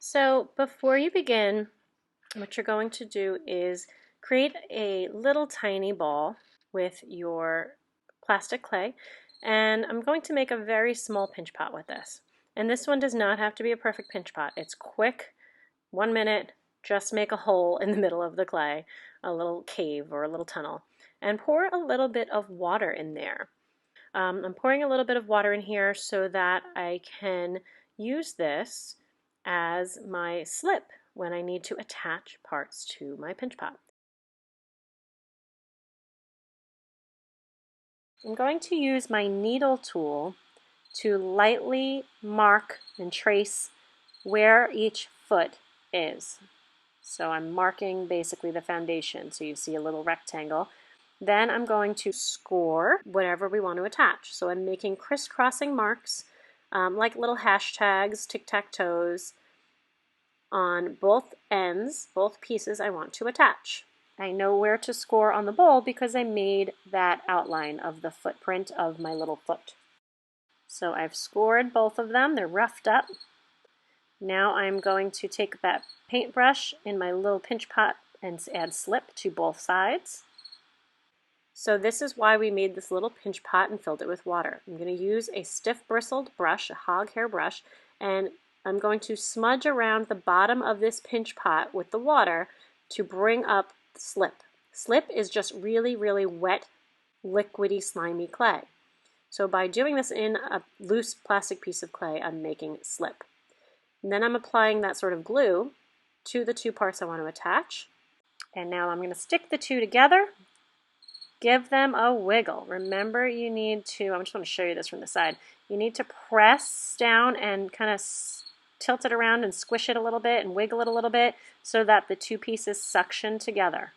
So before you begin, what you're going to do is create a little tiny ball with your plastic clay, and I'm going to make a very small pinch pot with this. And this one does not have to be a perfect pinch pot. It's quick, 1 minute, just make a hole in the middle of the clay, a little cave or a little tunnel, and pour a little bit of water in there. I'm pouring a little bit of water in here so that I can use this as my slip when I need to attach parts to my pinch pot. I'm going to use my needle tool to lightly mark and trace where each foot is. So I'm marking basically the foundation, so you see a little rectangle. Then I'm going to score whatever we want to attach. So I'm making crisscrossing marks, like little hashtags, tic-tac-toes, on both ends, both pieces I want to attach. I know where to score on the bowl because I made that outline of the footprint of my little foot. So I've scored both of them, they're roughed up. Now I'm going to take that paintbrush in my little pinch pot and add slip to both sides. So this is why we made this little pinch pot and filled it with water. I'm going to use a stiff bristled brush, a hog hair brush, and I'm going to smudge around the bottom of this pinch pot with the water to bring up slip. Slip is just really, really wet, liquidy, slimy clay. So by doing this in a loose plastic piece of clay, I'm making slip. And then I'm applying that sort of glue to the two parts I want to attach. And now I'm going to stick the two together. Give them a wiggle. Remember, you need to, I just want to show you this from the side, you need to press down and kind of tilt it around and squish it a little bit and wiggle it a little bit so that the two pieces suction together.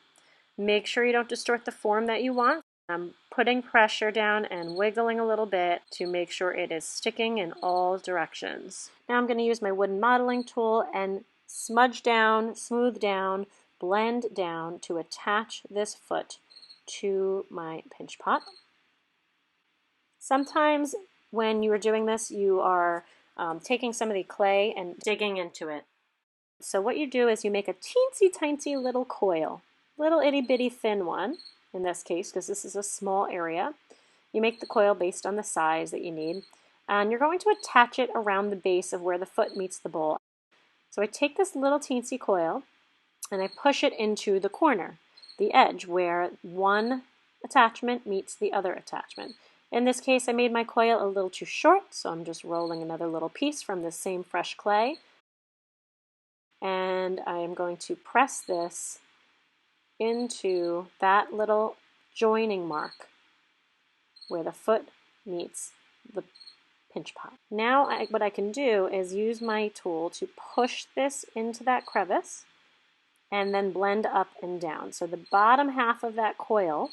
Make sure you don't distort the form that you want. I'm putting pressure down and wiggling a little bit to make sure it is sticking in all directions. Now I'm going to use my wooden modeling tool and smudge down, smooth down, blend down to attach this foot to my pinch pot. Sometimes when you are doing this, you are taking some of the clay and digging into it. So what you do is you make a teensy tiny little coil, little itty bitty thin one in this case because this is a small area. You make the coil based on the size that you need, and you're going to attach it around the base of where the foot meets the bowl. So I take this little teensy coil and I push it into the corner, the edge where one attachment meets the other attachment. In this case, I made my coil a little too short, so I'm just rolling another little piece from the same fresh clay. And I am going to press this into that little joining mark where the foot meets the pinch pot. Now what I can do is use my tool to push this into that crevice and then blend up and down. So the bottom half of that coil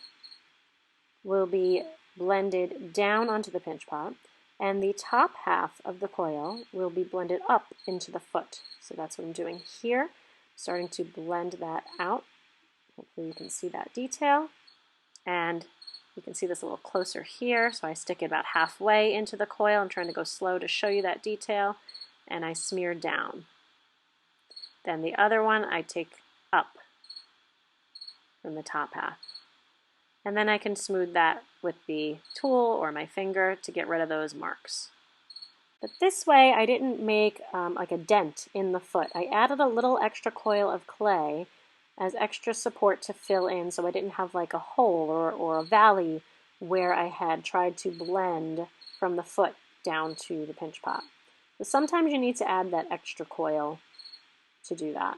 will be blended down onto the pinch pot, and the top half of the coil will be blended up into the foot. So that's what I'm doing here, starting to blend that out. Hopefully you can see that detail, and you can see this a little closer here. So I stick it about halfway into the coil. I'm trying to go slow to show you that detail, and I smear down. Then the other one I take up from the top half. And then I can smooth that with the tool or my finger to get rid of those marks. But this way I didn't make like a dent in the foot. I added a little extra coil of clay as extra support to fill in so I didn't have like a hole or a valley where I had tried to blend from the foot down to the pinch pot. So sometimes you need to add that extra coil to do that.